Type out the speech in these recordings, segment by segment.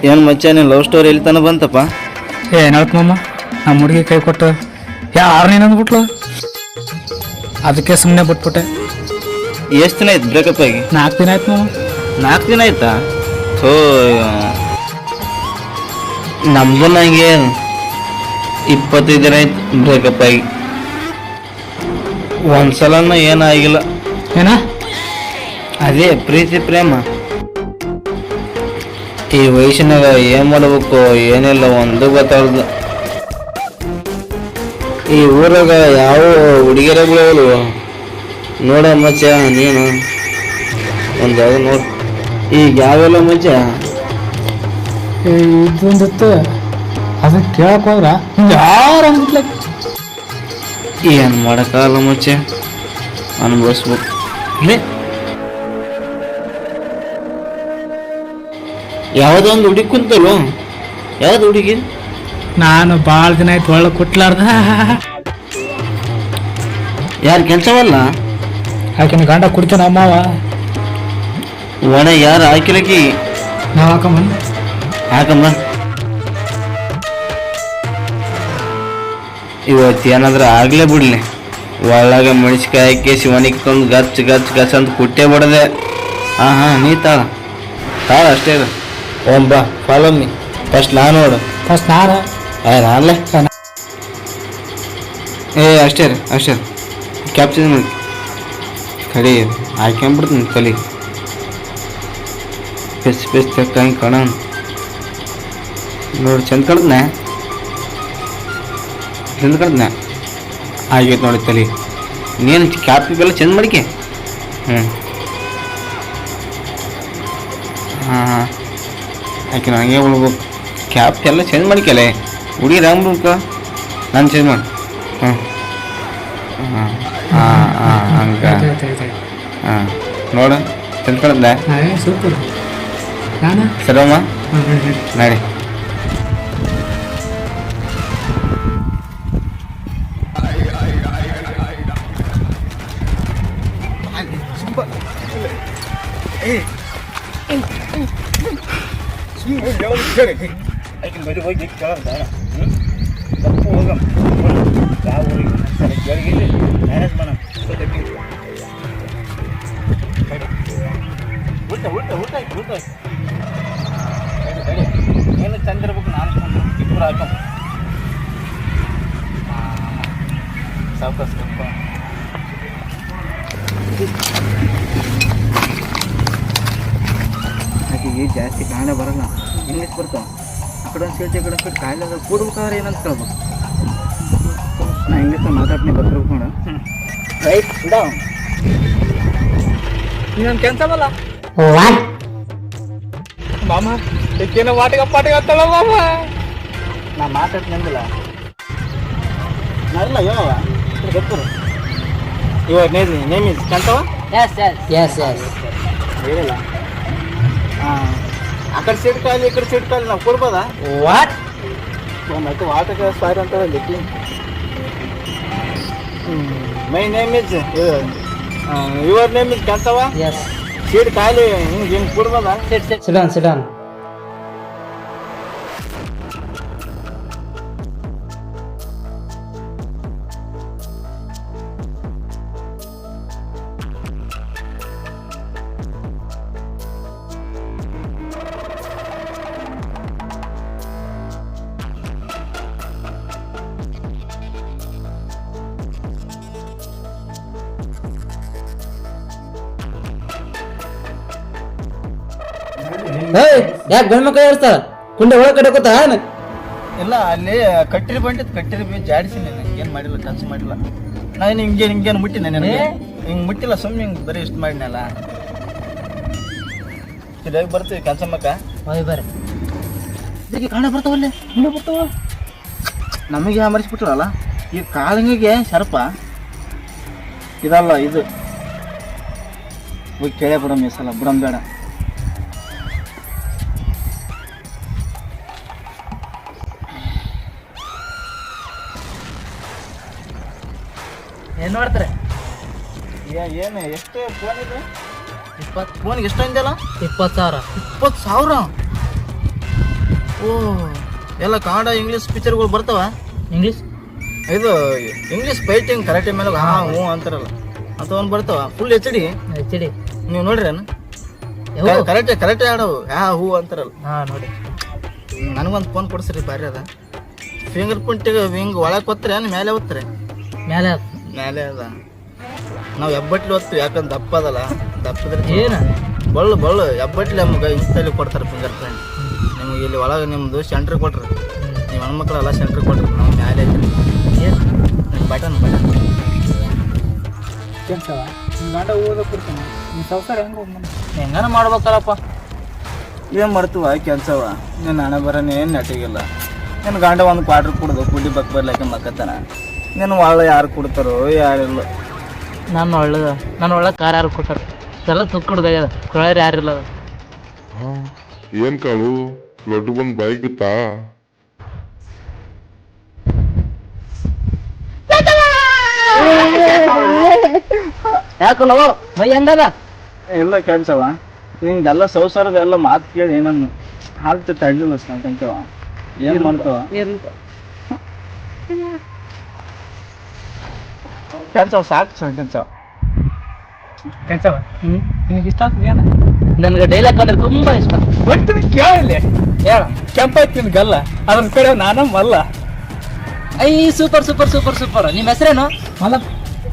ಏನು ಮಚ್ಚ ನೀನು ಲವ್ ಸ್ಟೋರಿ ಎಲ್ಲಿ ತನಕ ಬಂತಪ್ಪ? ಏನು ಹೇಳ್ತಮ್ಮ, ನಮ್ಮ ಹುಡುಗಿ ಕೈ ಕೊಟ್ಟು ಯಾರು ನೀನು ಅಂದ್ಬಿಟ್ಲು, ಅದಕ್ಕೆ ಸುಮ್ಮನೆ ಬಿಟ್ಬಿಟ್ಟೆ. ಎಷ್ಟು ದಿನ ಆಯ್ತು ಬ್ರೇಕಪ್ ಆಗಿ? 4 ದಿನ ಆಯ್ತು ಮಾಮ. 4 ದಿನ ಆಯ್ತಾ? ಥೋ, ನಮ್ದು ನಂಗೆ 25 ದಿನ ಆಯ್ತು ಬ್ರೇಕಪ್ ಆಗಿ. ಒಂದ್ಸಲನ ಏನಾಗಿಲ್ಲ. ಏನ? ಅದೇ ಪ್ರೀತಿ ಪ್ರೇಮ. ಈ ವಯಸ್ಸಿನಾಗ ಏನು ಮಾಡಬೇಕು ಏನಿಲ್ಲ ಒಂದು ಗೊತ್ತಾಗಲ್ಲ. ಈ ಊರಾಗ ಯಾವ ಹುಡುಗಿಯರಗಳು ನೋಡ ಮಚ್ಚ ನೀನು ಒಂದು ಯಾವುದು ನೋಡಿ. ಈಗ ಯಾವೆಲ್ಲ ಮಚ್ಚ ಇದೊಂದಿತ್ತು, ಅದಕ್ಕೆ ಕೇಳಕ್ ಹೋದ್ರ ಯಾರು ಅಂದಿಲ್ಲ. ಏನು ಮಾಡೋಕ್ಕಾಗಲ್ಲ ಮಚ್ಚ, ಅನುಭವಿಸ್ಬೇಕು. ಯಾವುದೋ ಒಂದು ಹುಡುಗಿ ಕುಂತಲ್ಲ, ಯಾವ್ದು ಹುಡುಗಿ? ನಾನು ಭಾಳ ದಿನ ಆಯ್ತು ಒಳ್ಳೆ ಕುಟ್ಲಾರ್ದ. ಯಾರು ಕೆಲ್ಸವಲ್ಲ? ಆಕಿನ ಗಂಡ ಕುಡ್ತಾನ ಅಮ್ಮವ. ಒಣ ಯಾರು ಹಾಕಿಲಕಿ? ನಾವು ಹಾಕಮ್ಮ ಇವತ್ತು ಏನಾದ್ರೂ ಆಗ್ಲೇ ಬಿಡ್ಲಿ. ಒಳಗೆ ಮೆಣಸಿಕಾಯಿ ಹಾಕಿ ಶಿವನಿಗೆ ತಂದು ಗಚ್ ಗಚ್ ಗಚ್ ಅಂತ ಕುಟ್ಟೆ ಬಿಡದೆ. ಹಾಂ ನೀ ತಾಳ ಅಷ್ಟೇ ಇದು. ಓಂ ಬಾ ಫಾಲೋ ಮೀ. ಫಸ್ಟ್ ನಾನು ನೋಡು. ಫಸ್ಟ್ ನಾನು ನಾನಲ್ಲ ಅಷ್ಟೇ ಕ್ಯಾಪ್ಚರ್ ಮಾಡಿ ಕಡಿ ಹಾಕ್ಕೊಂಬಿಡ್ತೀನಿ ಕಲಿ ಪೆಸ್ ತಕ್ಕಂಗೆ ಕಣ ನೋಡಿ. ಚಂದ ಕಡ್ದನೆ ಆಗೈತೆ ನೋಡಿ ತಲೆ. ನೀನು ಕ್ಯಾಪಿಗೆಲ್ಲ ಚಂದ ಮಾಡಿಕೆ. ಹಾಂ ಆಕೆ ನನಗೆ ಉಳ್ಬೇಕು. ಕ್ಯಾಪ್ ಎಲ್ಲ ಚೇಂಜ್ ಮಾಡಿಕಲೆ ಹುಡುಗಿ ರಾಮ್ಬೇಕು. ನಾನು ಚೇಂಜ್ ಮಾಡಿ. ಹಂಗೆ ನೋಡು ಚಂದ ಕಳ್ದೆ. ಸೂಪರ್. ನಾನು ಸರಮ್ಮ ನಡಿ. ಏನು ಚಂದ ಇರ್ಬೇಕು, ನಾನು ಚಂದ ಇಬ್ಬರು ಹಾಕಂ ಸಾವಕಾಶ. ಆಕೆಗೆ ಜಾಸ್ತಿ ಕಾರಣ ಬರಲ್ಲ, ಇಂಗ್ಲೀಷ್ ಬರ್ತಾವ. ಆ ಕಡೆ ಒಂದು ಸೀಟ್ ಈ ಕಡೆ ಒಂದು ಸೀಟ್ ಕಾಯಿಲೆ ಕೂಡ್ಬೇಕಾದ್ರೆ ಏನಂತ ಕೇಳ್ಬೇಕು. ನಾ ಇಂಗ್ಲೀಷ್ ಮಾತಾಡ್ತೀನಿ ಬರ್ತಿರ್ಬೇಕು ನೋಡ. Write down. ಇನ್ನೊಂದು ಕೆಲಸ ಬಲ್ಲ ಮಾಮ, ಏಕೇನೋ ಪಾಟಿಗೆ ಹತ್ತಲ್ಲ ಮಾಮ. ನಾ ಮಾತಾಡ್ತೀನಿ ಅಂದಿಲ್ಲ ನಾನಿಲ್ಲ. ಯಾವ ಗೊತ್ತರು ಇವಾಗ ನೇಮ್ ಇಸ್ ಕಂತವ. Yes. ಹೇಳಿಲ್ಲ. ಹಾಂ, ಆ ಕಡೆ ಸೀಟ್ ಕಾಯಿಲೆ ಈ ಕಡೆ ಸೀಟ್ ಕಾಯಿಲೆ ನಾವು ಕೊಡ್ಬೋದಾ? What? ಆಯ್ತು ವಾಟಕ್ಕೆ ಸಾರಿ ಅಂತ ಹೇಳಿ. My name is your name is ಕಂತವ. Yes. ಸೀಟ್ ಕಾಯಿಲೆ ಹಿಂಗೆ ಕೊಡ್ಬೋದಾ? Sit down. ಯಾಕೆ ಗಂಡ ಮಕ್ಕಳು ಹೇಳ್ತಾರ ಕುಂಡೆ ಒಳಗೆ ಕಡೆ ಕೂತ? ಇಲ್ಲ, ಅಲ್ಲಿ ಕಟ್ಟಿರಿ ಬಿ ಜಾಡಿಸಿ ಏನು ಮಾಡಿಲ್ಲ, ಕೆಲಸ ಮಾಡಿಲ್ಲ. ನಾನು ಹಿಂಗೇನು ಮುಟ್ಟಿನ ನನಗೆ ಹಿಂಗೆ ಮುಟ್ಟಿಲ್ಲ, ಸುಮ್ಮನೆ ಹಿಂಗೆ ಬರೀ ಇಷ್ಟು ಮಾಡಿನಲ್ಲ. ಸರಿಯಾಗಿ ಬರ್ತೀವಿ ಕೆಲಸ ಮಕ್ಕ. ಬರ್ರಿ ಕಾಣ ಬರ್ತಾವಲ್ಲೇ, ಹಿಂಗೆ ಬರ್ತಾವ. ನಮಗೆ ಮರಿಸ್ಬಿಟ್ರಲ್ಲ ಈ ಕಾಲಿಂಗಿಗೆ ಸರ್ಪ ಇದಲ್ಲ ಇದು. ಹೋಗಿ ಕೇಳೇ ಬಿಡಮ್ ಈ ಸಲ, ಬಿಡಮ್ ಬೇಡ. ಏನು ಮಾಡ್ತಾರೆ? ಏನು ಎಷ್ಟು ಫೋನ್ ಇದೆ? ಫೋನ್ಗೆ ಎಷ್ಟು ಅಂದಲ್ಲ? 20,000. 20,000. ಓ ಎಲ್ಲ ಕನ್ನಡ ಇಂಗ್ಲೀಷ್ ಪಿಕ್ಚರ್ಗಳು ಬರ್ತಾವ? ಇಂಗ್ಲೀಷ್ ಇದು ಇಂಗ್ಲೀಷ್ ಫೈಟಿಂಗ್ ಕರೆಕ್ಟ್ ಮೇಲೆ ಹಾಂ ಹ್ಞೂ ಅಂತಾರಲ್ಲ ಅಂತ ಒಂದು ಬರ್ತಾವ ಫುಲ್ HD. HD. ನೀವು ನೋಡ್ರೇನು? ಕರೆಕ್ಟ್ ಆಡವು ಹೂ ಅಂತಾರಲ್ಲ. ಹಾಂ ನೋಡಿ. ನನಗೊಂದು ಫೋನ್ ಕೊಡ್ಸ್ರಿ ಬಾರಿ ಅದ. ಫಿಂಗರ್ ಪ್ರಿಂಟಿಗೆ ಹಿಂಗೆ ಒಳಗೆ ಒತ್ತಾರೆ ಏನು ಮೇಲೆ ಒತ್ತಾರೆ? ಮೇಲೆ ಮೇಲೆ ಅದ. ನಾವು ಹೆಬ್ಬಟ್ಲಿ ಒತ್ತೀವಿ ಯಾಕಂದ್ರೆ ದಪ್ಪ ಅದಲ್ಲ. ದಪ್ಪದ್ರೆ ಏನು ಬಳ್ಳು ಹೆಬ್ಬಟ್ಲಿ ನಮ್ಗೆ ಇನ್ಸ್ಟಲ್ಲಿ ಕೊಡ್ತಾರೆ ಫಿಂಗರ್ ಪ್ರಿಂಟ್. ನಿಮ್ಗೆ ಇಲ್ಲಿ ಒಳಗೆ ನಿಮ್ಮದು ಸೆಂಟ್ರಿಗೆ ಕೊಟ್ರಿ, ನೀವು ಹೆಣ್ಮಕ್ಳೆಲ್ಲ ಸೆಂಟ್ರಿಗೆ ಕೊಟ್ರಿ. ನಾವು ಮೇಲೆ ಐತ್ರಿ ಏನು ಬಟನ್ ಕೆಲ್ಸವ ಗಂಡ ಓದೋ ಕೊಡ್ತಾನೆ ನಿಮ್ಮ ಸಂಸಾರ ಹೆಂಗೆ ಹೆಂಗಾನ ಮಾಡ್ಬೇಕಲ್ಲಪ್ಪ. ಏನು ಮಾಡ್ತೀವ ಕೆಲಸವ? ನೀನು ಹಣ ಬರೋನೇ ಏನು ನೆಟ್ಟಿಗಿಲ್ಲ. ನಿನ್ನ ಗಂಡ ಒಂದು ಕ್ವಾರ್ಟರ್ ಕುಡ್ದು ಕುಡಿ ಬರ್ಲಾಕೆ ಮಕ್ಕತ್ತಾನ. ನೀನು ಒಳ್ಳೆ ಯಾರು ಕೊಡ್ತಾರೋ ಯಾರಿಲ್ಲ. ನಾನು ಒಳ್ಳೆ ಕಾರ್ ಯಾರು ಕೊಟ್ಟಾರ ಎಲ್ಲ ತುಕ್ಕಡ್ದಾಗ್ಯದ ಕೊಳೋರು ಯಾರಿಲ್ಲ. ಏನ್ ಕಾಳು ಲಡ್ಡು ಬಂದು ಬಾಯಿಗೆ ಬಿತ್ತಾ? ಯಾಕೆ ಮೈ ಹೆಂಗದ? ಇಲ್ಲ ಕೆಲಸವ ಹಿಂಗೆಲ್ಲ ಸಂಸಾರದ ಎಲ್ಲ ಮಾತು ಕೇಳಿ ಏನನ್ನು ಹಾಲ್ತ ತಡ್ಲಿಲ್ಲ ಕಂತವ. ಏನು ಮಾಡ್ತಾವ ಕೆಲಸವ? ಸಾಕು ಕೆಲಸವ. ಕೆಲ್ಸವ ನಿನಗೆ ಇಷ್ಟ ಆಗ್ತದೆ ಏನ? ನನಗೆ ಡೈಲಾಗ್ ಅಂದ್ರೆ ತುಂಬಾ ಇಷ್ಟ. ಒಟ್ಟು ಕೇಳಲಿ ಹೇಳ ಕೆಂಪಾಯ್ತೀನಿ ಗಲ್ಲ ಅದ್ರ ಕಡೆ ನಾನು Malla. I super super super super. ನಿಮ್ಮ ಹೆಸರೇನು? ಮಲ್ಲ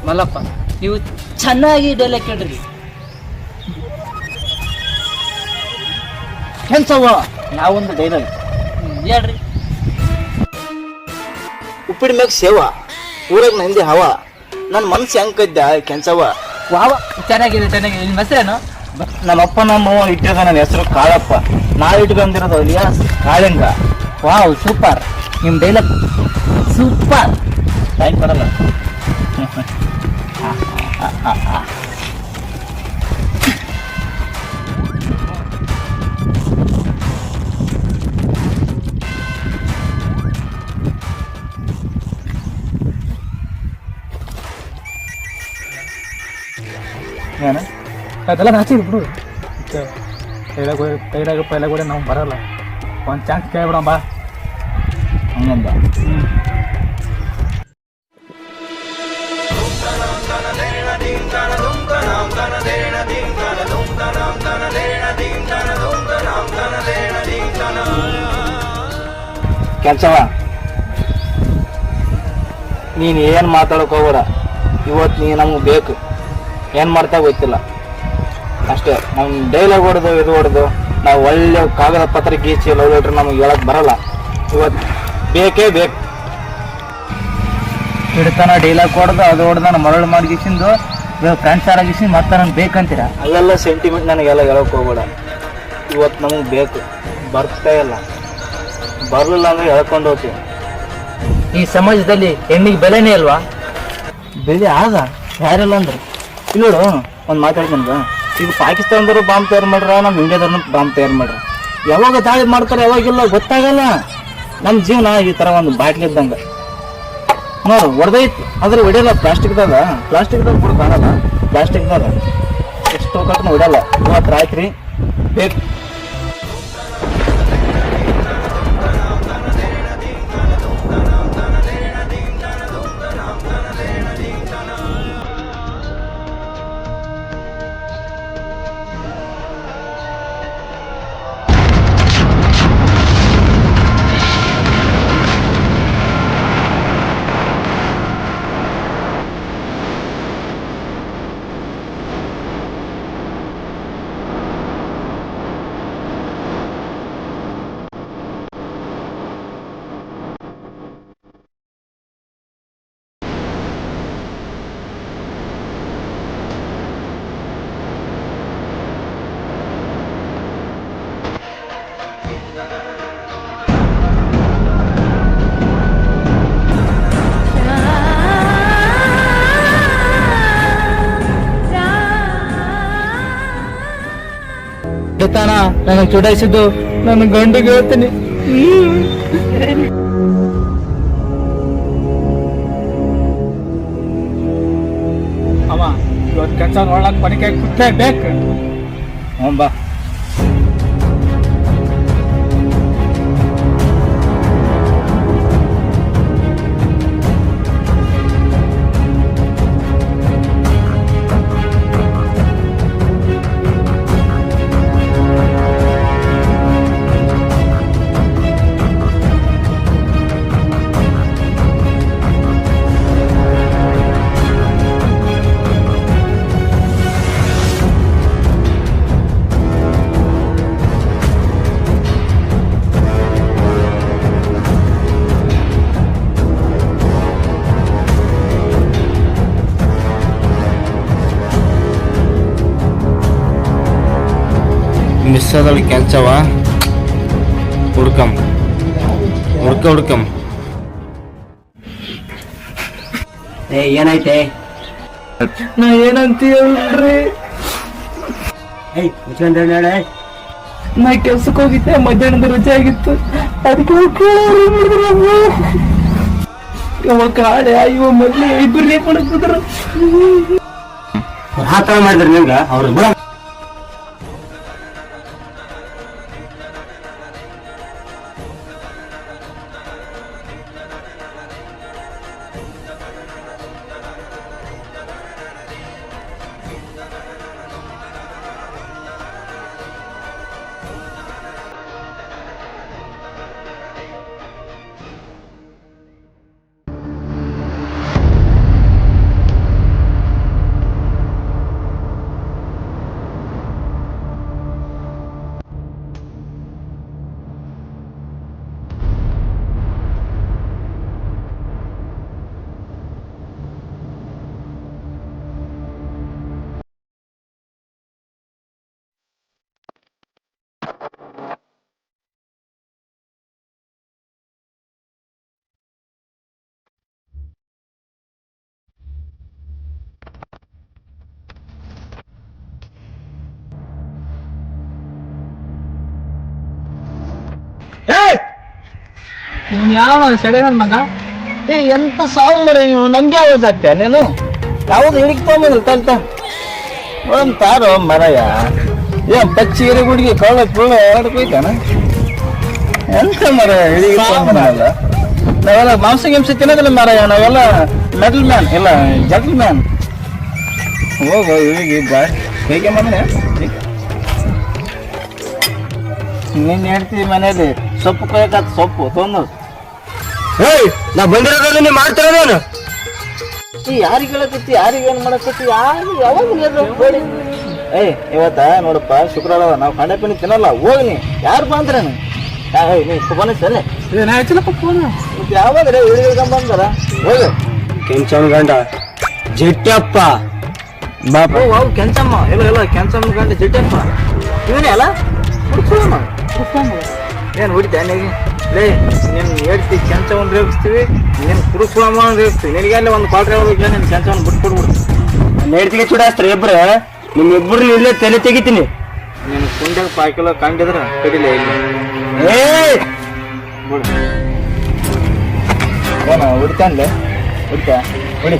ಮಲ್ಲಪ್ಪ. ನೀವು ಚೆನ್ನಾಗಿ ಡೈಲಾಗ್ ಕೇಳ್ರಿ. ಕೆಲಸವ ನಾವೊಂದು ಡೈಲಾಗ್ ಹೇಳ್ರಿ. ಉಪ್ಪಿನ ಮ್ಯಾಗ ಸೇವಾ ಊರಾಗ ನಂದಿ ಹವಾ ನನ್ನ ಮನ್ಸು ಹೆಂಗ್ ಕದ್ದ ಕೆಲ್ಸವ. ವಾವ ಚೆನ್ನಾಗಿದೆ ಚೆನ್ನಾಗಿದೆ. ನಿಮ್ಮ ಹೆಸರೇನು? ನಮ್ಮಪ್ಪ ನಮ್ಮ ಇಟ್ಟಿದ ನನ್ನ ಹೆಸರು ಕಾಳಪ್ಪ. ನಾವು ಇಟ್ಕೊಂಡಿರೋದು ಅಲಿಯಾಸ್ ಕಾಳಿಂಗ. Wow super. ನಿಮ್ಮ ಡೈಲಾಗ್ ಸೂಪರ್. ಟೈಮ್ ಕೊಡಲ್ಲ. ಏನು ಅದೆಲ್ಲ ನಾಚಿ ಬಿಡು. ಕೈದಾಗ ಪೈಲಾಗ ಕೂಡ ನಾವು ಬರಲ್ಲ. ಒಂದು ಚಾನ್ಸ್ ಕೇಳ್ಬಿಡೋಣ ಬಾ. ಹಂಗಂದ ಕೆಲ್ಸವ ನೀನು ಏನು ಮಾತಾಡೋಕೆ ಹೋಗ್ಬೇಡ. ಇವತ್ತು ನೀ ನಮ್ಗೆ ಬೇಕು. ಏನು ಮಾಡ್ತಾ ಗೊತ್ತಿಲ್ಲ ಅಷ್ಟೇ. ನಮ್ಮ ಡೈಲಾಗ್ ಹೊಡೆದು ಇದು ಹೊಡೆದು ನಾವು ಒಳ್ಳೆ ಕಾಗದ ಪತ್ರ ಗೀಚಿ ಲವ್ ಲೆಟ್ರ್ ನಮಗೆ ಹೇಳಕ್ ಬರಲ್ಲ. ಇವತ್ತು ಬೇಕೇ ಬೇಕು. ಹಿಡ್ತಾನ ಡೈಲಾಗ್ ಹೊಡೆದು ಅದು ಹೊಡೆದ ನಾನು ಮರಳು ಮಾಡಿಗಿಸಿಂದು ಫ್ರೆಂಡ್ಸ್ ಆರಾಗಿಸಿ ಮತ್ತೆ ನನಗೆ ಬೇಕಂತೀರ? ಅವೆಲ್ಲ ಸೆಂಟಿಮೆಂಟ್ ನನಗೆಲ್ಲ ಹೇಳಕ್ ಹೋಗ್ಬೇಡ. ಇವತ್ತು ನಮಗೆ ಬೇಕು. ಬರ್ತಾ ಇಲ್ಲ, ಬರಲಿಲ್ಲ ಅಂದ್ರೆ ಹೇಳ್ಕೊಂಡು ಹೋಗ್ತೀವಿ. ಈ ಸಮಾಜದಲ್ಲಿ ಹೆಣ್ಣಿಗೆ ಬೆಲೆನೇ ಅಲ್ವಾ? ಬೆಲೆ ಆಗ ಯಾರೆಲ್ಲ ಅಂದ್ರೆ ಇಲ್ಲಿ ನೋಡು ಒಂದು ಮಾತಾಡ್ಕೊಂಡು. ಈಗ ಪಾಕಿಸ್ತಾನದವರು ಬಾಂಬ್ ತಯಾರು ಮಾಡ್ರ, ನಮ್ಮ ಇಂಡಿಯಾದವ್ರನ್ನ ಬಾಂಬ್ ತಯಾರು ಮಾಡ್ರ. ಯಾವಾಗ ದಾಳಿ ಮಾಡ್ತಾರೆ ಯಾವಾಗಿಲ್ಲ ಗೊತ್ತಾಗಲ್ಲ. ನಮ್ಮ ಜೀವನ ಈ ಥರ ಒಂದು ಬಾಟ್ಲಿ ಇದ್ದಂಗೆ ನೋಡು. ಹೊಡೆದೈತಿ ಆದ್ರೆ ಹೊಡಿಯಲ್ಲ. ಪ್ಲಾಸ್ಟಿಕ್ದಾಗ ಕೂಡ ಕಾಣಲ್ಲ. ಪ್ಲಾಸ್ಟಿಕ್ದಾಗ ಎಷ್ಟು ಕಟ್ನ ಹೊಡಲ್ಲ. ಇವತ್ತು ರಾತ್ರಿ ಬೇಕು. ಗೊತ್ತಾನ ನನಗೆ ಚುಡಾಯಿಸಿದ್ದು ನನ್ನ ಗಂಡಿಗೆ ಹೇಳ್ತೀನಿ. ಅವ ಇವತ್ತು ಕೆಲಸ ನೋಡ್ಲಾಕ ಮನೆ ಕೈ ಕುತ್ತೇ ಬೇಕು. ಹ್ಞೂ ಬಾ. ಮಿಸ್ ಆದಳು ಕೆಲ್ಸವ ಹುಡ್ಕಂ. ಏನೈತೆ? ನಾ ಏನಂತ ಹೇಳ್ರಿ, ನಾ ಕೆಲ್ಸಕ್ಕೆ ಹೋಗಿದ್ದೆ, ಮಧ್ಯಾಹ್ನದ ರಜೆ ಆಗಿತ್ತು, ಅದಕ್ಕೆ ಇವ ಕಾಡೆ ಇವ ಮೊದ್ಲು ಇಬ್ಬರು ರೇಪ್ ಮಾಡಕ್ತಿದ್ರು. ಹಾತರ ಮಾಡಿದ್ರಿ ನಿಮ್ಗ ಅವ್ರು ಬಿಡ. ಯಾವ ಸೆಡೆ ನನ್ ಮಗ ಎಂತ ಸಾವು ಮರ ನಮ್ಗೆ ಯಾವ್ದು ಆಗ್ತೇ ನೀನು? ಯಾವ್ದು ಹಿಡಿಕ್ ತೊಗೊಂಬಂದ್ರು ತಲ್ತ ನೋಡಮ್ ತಾರೋ ಮರಯ. ಏನ್ ಪಚ್ಚಿ ಎರೆ ಗುಡಿಗೆ ಕಳ್ಳ ಆಡಕೋಯ್ತಾನ? ಎಂತ ಮರ ಹಿಡಿಗೆ ತೊಗೊಂಬಲ್ಲ. ನಾವೆಲ್ಲ ಮಾಂಸ ಗಿಂಸ ತಿನ್ನೋದಿಲ್ಲ ಮರಯ, ನಾವೆಲ್ಲ ಮೆಟಲ್ ಮ್ಯಾನ್ ಇಲ್ಲ ಜಟಲ್ ಮ್ಯಾನ್. ಹೋಗೋ ಹಿಡಿಗೆ ಬಾ ಹೇಗೆ ಮನೆ ನಿನ್ನ ಹೇಳ್ತೀವಿ ಮನೇಲಿ ಸೊಪ್ಪು ಕೊಯ್ಯಕಾತ ಸೊಪ್ಪು ತೊಂದು. ನಾ ಬಂದಿರೋದ್ರಲ್ಲಿ ನೀ ಮಾಡ್ತಿರೋದೇನು? ಯಾರಿಗೆ ಹೇಳಕತ್ತಿ, ಯಾರಿಗೆ ಏನ್ ಮಾಡಕತ್ತಿ, ಯಾರು ಯಾವಾಗ ಇವತ್ತ ನೋಡಪ್ಪ ಶುಕ್ರವಾರ ನಾವು ಖಂಡ ಪಿಂಡಿ ತಿನ್ನಲ್ಲ. ಹೋಗ್ನಿ ಯಾರು ಬಂದ್ರ ನೀ ಸುಬನಸಲ್ಲ ಯಾವಾಗ ಹಿಡಿದುಕೊಂಡ್ ಹೋಗ ಕೆಂಚನ್ ಗಂಡ ಜಿಟ್ಟಪ್ಪ ಬಾಪ ಅವು ಕೆಂಚಮ್ಮ ಇಲ್ಲ ಕೆಂಚಮ್ಮ ಗಂಡ ಜಿಟ್ಟಪ್ಪ ಇವನೇ ಅಲ್ಲ. ಏನ್ ಹೊಡಿತ ಲೇ ನೀನ್ ಹೇಳ್ತಿ ಕೆಂಚವನ್ ರೇಗಿಸ್ತೀವಿ, ನೀನ್ ಕುರುಸ್ವಾಮ ರೇಗಿಸ್ತೀವಿ. ನಿನಗೆ ಅಲ್ಲಿ ಒಂದು ಕ್ವಾರ್ಟರ್ ಹೇಳ್ಬೇಕು, ನಿನ್ ಕೆಂಚವನ್ ಬಿಟ್ಕೊಡ್ಬಿಡು. ನೇಡ್ತಿಗೆ ಚೂಡಾಸ್ತಾರೆ ಇಬ್ರು, ನಿಮ್ಮಿಬ್ರು ಇಲ್ಲೇ ತಲೆ ತೆಗಿತೀನಿ. ನೀನು ಕುಂಡಾಗ ಪಾಕಿಲ ಕಂಡಿದ್ರ ಕಡಿಲೇ ಬಿಡು. ಹೊಡಿತಾನ್ಲೆ ಹೊಡಿತಾ ಹೊಡಿ.